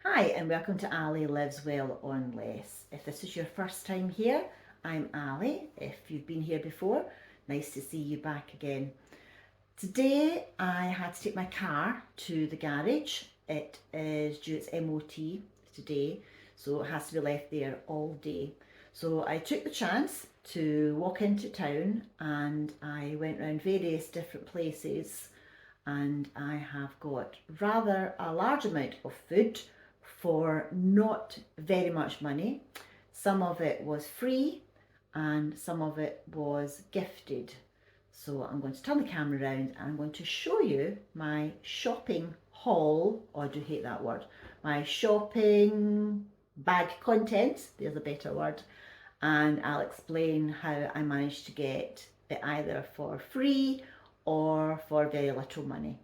Hi and welcome to Ali Lives Well on Less. If this is your first time here, I'm Ali. If you've been here before, nice to see you back again. Today I had to take my car to the garage. It is due its MOT today, so it has to be left there all day. So I took the chance to walk into town and I went around various different places and I have got rather a large amount of food for not very much money. Some of it was free and some of it was gifted. So I'm going to turn the camera around and I'm going to show you my shopping haul. Oh, I do hate that word. My shopping bag contents, there's a better word. And I'll explain how I managed to get it either for free or for very little money.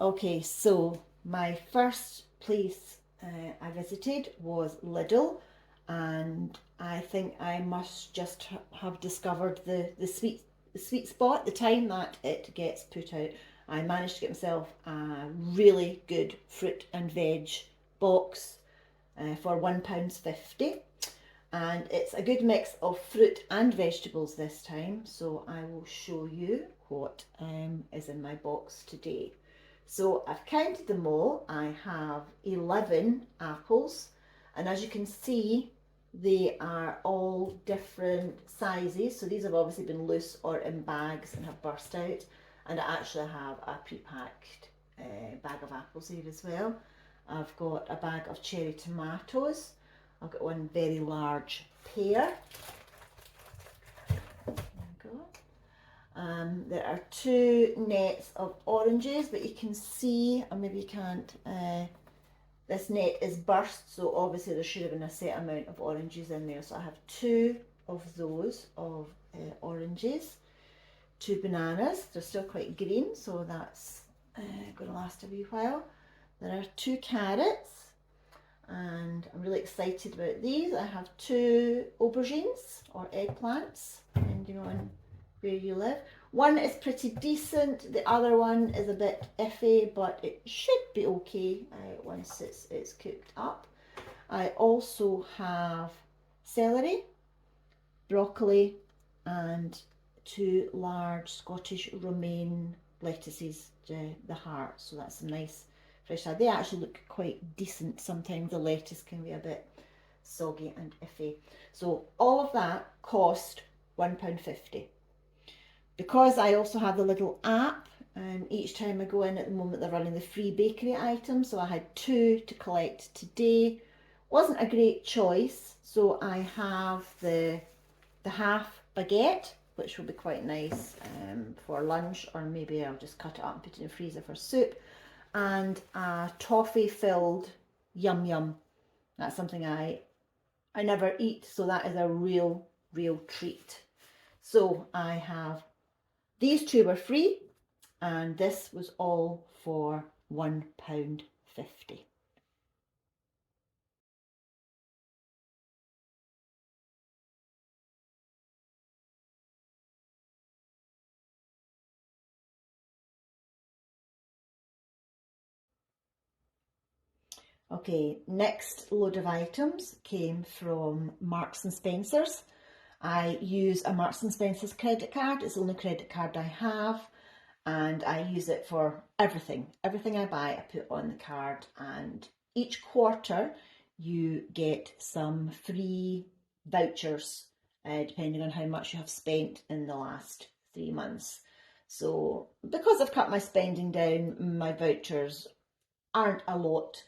Okay, so my first place I visited was Lidl, and I think I must just have discovered the sweet spot, the time that it gets put out. I managed to get myself a really good fruit and veg box for £1.50, and it's a good mix of fruit and vegetables this time, so I will show you what is in my box today. So I've counted them all. I have 11 apples, and as you can see, they are all different sizes. So these have obviously been loose or in bags and have burst out. And I actually have a pre-packed bag of apples here as well. I've got a bag of cherry tomatoes. I've got one very large pear. There we go. There are 2 nets of oranges, but you can see, or maybe you can't, this net is burst, so obviously there should have been a set amount of oranges in there. So I have 2 of those of oranges, 2 bananas. They're still quite green, so that's going to last a wee while. There are 2 carrots, and I'm really excited about these. I have 2 aubergines or eggplants, depending on where you live. One is pretty decent, the other one is a bit iffy, but it should be okay once it's cooked up. I also have celery, broccoli, and 2 large Scottish romaine lettuces, the heart, so that's a nice fresh salad. They actually look quite decent. Sometimes the lettuce can be a bit soggy and iffy. So all of that cost £1.50. Because I also have the little app, and each time I go in at the moment they're running the free bakery items, so I had 2 to collect today. Wasn't a great choice, so I have the half baguette, which will be quite nice for lunch, or maybe I'll just cut it up and put it in the freezer for soup, and a toffee filled yum yum. That's something I never eat, so that is a real treat. So I have these 2 were free, and this was all for £1.50. Okay, next load of items came from Marks and Spencer's. I use a Marks and Spencer's credit card. It's the only credit card I have, and I use it for everything. Everything I buy, I put on the card, and each quarter you get some free vouchers, depending on how much you have spent in the last 3 months. So because I've cut my spending down, my vouchers aren't a lot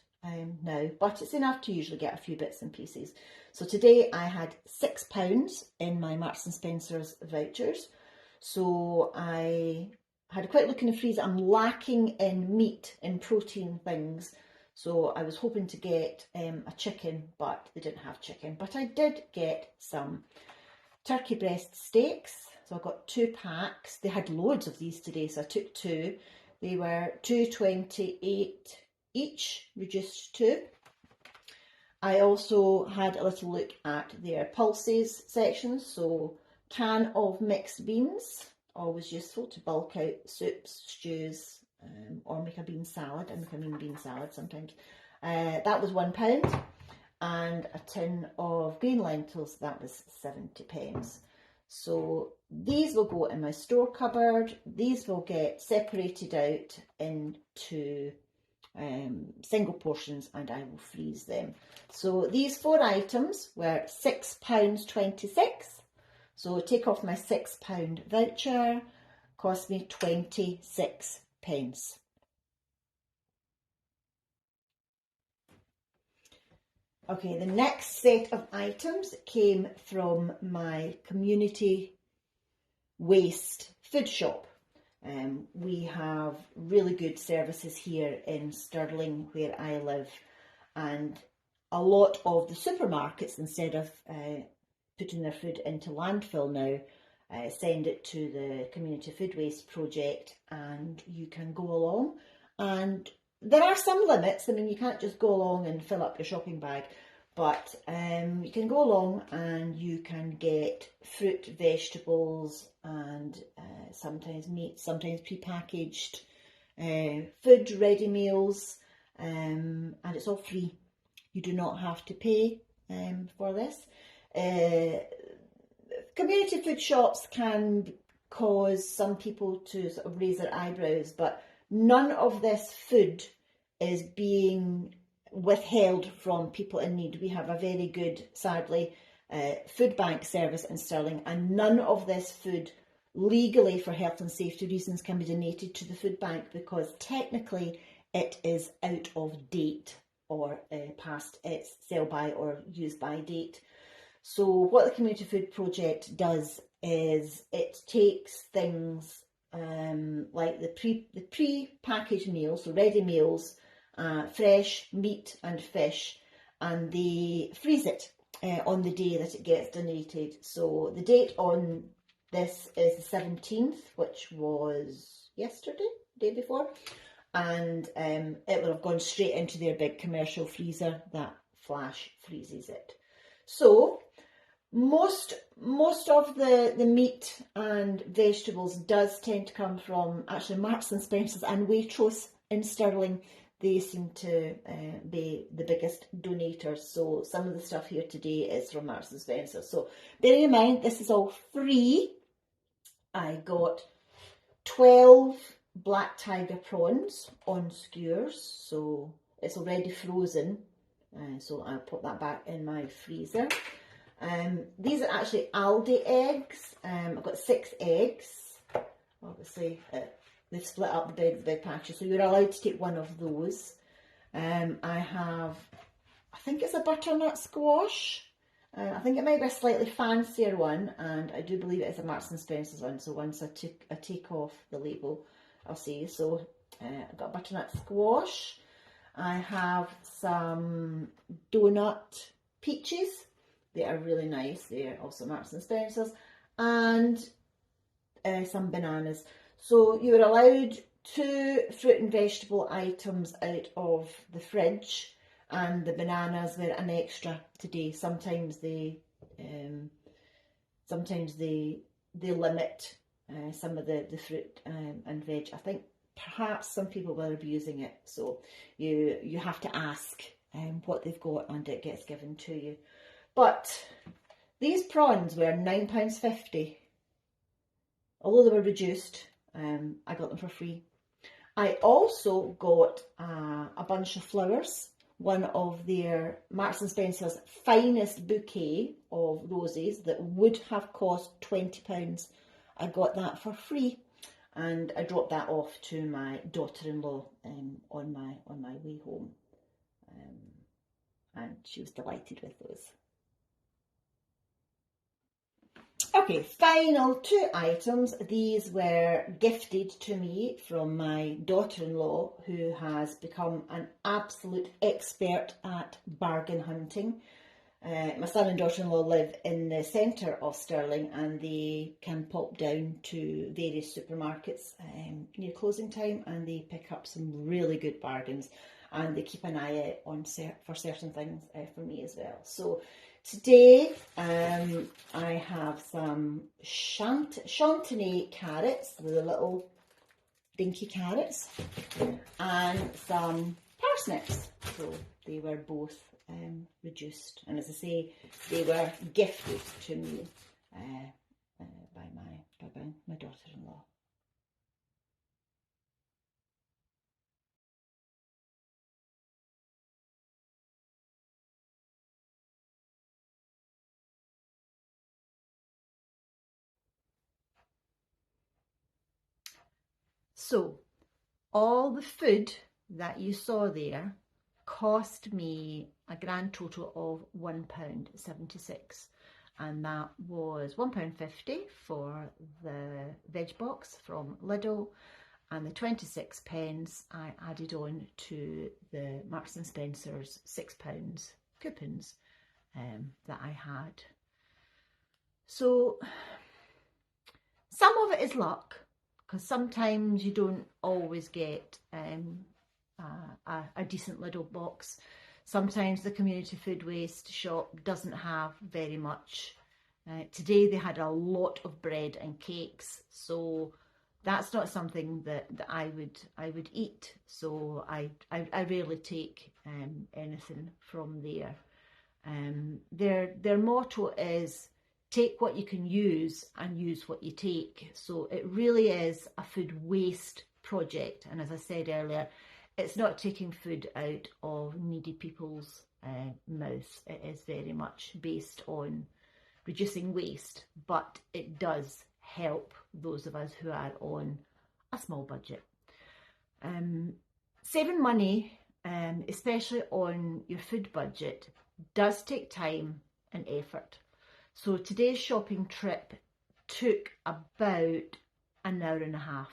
now, but it's enough to usually get a few bits and pieces. So today I had £6 in my Marks and Spencer's vouchers. So I had a quick look in the freezer. I'm lacking in meat, in protein things. So I was hoping to get a chicken, but they didn't have chicken. But I did get some turkey breast steaks. So I got 2 packs. They had loads of these today, so I took 2. They were £2.28 each, reduced to. I also had a little look at their pulses section. So can of mixed beans always useful to bulk out soups, stews, or make a bean salad. I make a mean bean salad sometimes. That was £1. And a tin of green lentils, that was 70p. So these will go in my store cupboard. These will get separated out into single portions, and I will freeze them. So these 4 items were £6.26. So take off my £6 voucher, cost me 26p. Okay, the next set of items came from my community waste food shop. We have really good services here in Stirling where I live, and a lot of the supermarkets, instead of putting their food into landfill now, send it to the community food waste project, and you can go along, and there are some limits. I mean, you can't just go along and fill up your shopping bag, but you can go along and you can get fruit, vegetables, and sometimes meat, sometimes pre-packaged food, ready meals, and it's all free. You do not have to pay for this. Community food shops can cause some people to sort of raise their eyebrows, but none of this food is being withheld from people in need. We have a very good, sadly, food bank service in Stirling, and none of this food legally for health and safety reasons can be donated to the food bank, because technically it is out of date or past its sell by or use by date. So what the Community Food Project does is it takes things like the pre-packaged meals, so ready meals, fresh meat and fish, and they freeze it on the day that it gets donated. So the date on this is the 17th, which was yesterday, day before, and it will have gone straight into their big commercial freezer that flash freezes it. So most of the meat and vegetables does tend to come from actually Marks and Spencer's and Waitrose in Stirling. They seem to be the biggest donators. So some of the stuff here today is from Marks and Spencer. So bearing in mind this is all free, I got 12 black tiger prawns on skewers. So it's already frozen. So I'll put that back in my freezer. These are actually Aldi eggs. I've got 6 eggs. Obviously, they've split up the big patches, so you're allowed to take one of those. I have, I think it's a butternut squash. I think it might be a slightly fancier one, and I do believe it is a Marks and Spencer's one. So once I take off the label, I'll see. So I've got butternut squash. I have some donut peaches. They are really nice. They are also Marks and Spencer's, and some bananas. So you are allowed 2 fruit and vegetable items out of the fridge, and the bananas were an extra today. Sometimes they limit some of the fruit and veg. I think perhaps some people were abusing it, so you have to ask what they've got, and it gets given to you. But these prawns were £9.50. Although they were reduced, I got them for free. I also got a bunch of flowers, one of their Marks and Spencer's finest bouquet of roses that would have cost £20. I got that for free, and I dropped that off to my daughter-in-law on my way home, and she was delighted with those. Okay, final 2 items. These were gifted to me from my daughter-in-law, who has become an absolute expert at bargain hunting. My son and daughter-in-law live in the centre of Stirling, and they can pop down to various supermarkets near closing time, and they pick up some really good bargains, and they keep an eye out for certain things for me as well. So Today I have some Chantenay carrots, the little dinky carrots, and some parsnips. So they were both reduced, and as I say, they were gifted to me by my daughter-in-law. So all the food that you saw there cost me a grand total of £1.76, and that was £1.50 for the veg box from Lidl, and the 26 pence I added on to the Marks and Spencer's £6 coupons that I had. So some of it is luck, because sometimes you don't always get a decent Lidl box. Sometimes the community food waste shop doesn't have very much. Today they had a lot of bread and cakes, so that's not something that I would eat. So I rarely take anything from there. Their motto is take what you can use and use what you take. So it really is a food waste project. And as I said earlier, it's not taking food out of needy people's mouths. It is very much based on reducing waste, but it does help those of us who are on a small budget. Saving money, especially on your food budget, does take time and effort. So today's shopping trip took about an hour and a half,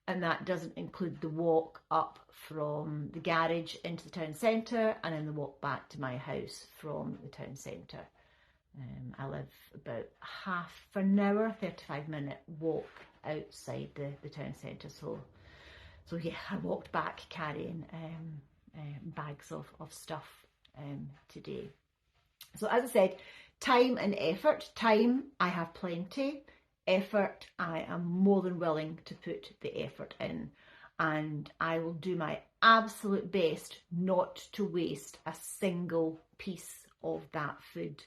and that doesn't include the walk up from the garage into the town centre and then the walk back to my house from the town centre. I live about half an hour, 35-minute walk outside the town centre, so yeah, I walked back carrying bags of stuff today. So as I said, time and effort. Time, I have plenty. Effort, I am more than willing to put the effort in, and I will do my absolute best not to waste a single piece of that food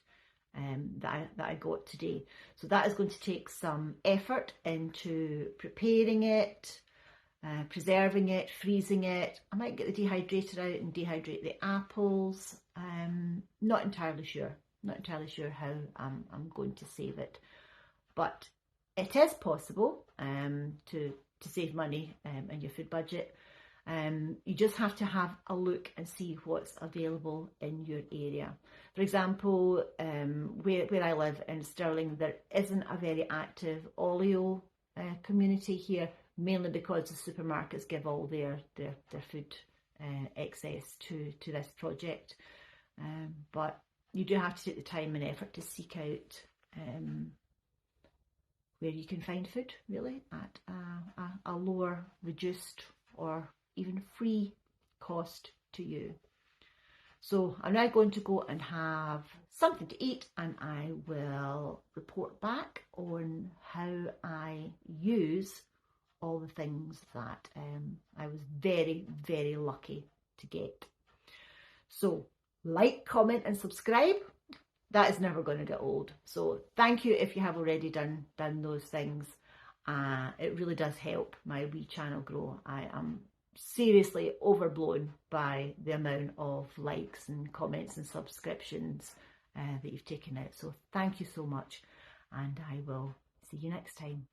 that I got today. So that is going to take some effort into preparing it, preserving it, freezing it. I might get the dehydrator out and dehydrate the apples. Not entirely sure how I'm going to save it, but it is possible to save money in your food budget. You just have to have a look and see what's available in your area. For example, where I live in Stirling, there isn't a very active oleo community here, mainly because the supermarkets give all their food excess to this project. But you do have to take the time and effort to seek out where you can find food, really, at a lower, reduced, or even free cost to you. So I'm now going to go and have something to eat, and I will report back on how I use all the things that I was very, very lucky to get. So like, comment and subscribe. That is never going to get old. So thank you if you have already done those things. It really does help my wee channel grow. I am seriously overblown by the amount of likes and comments and subscriptions that you've taken out. So thank you so much, and I will see you next time.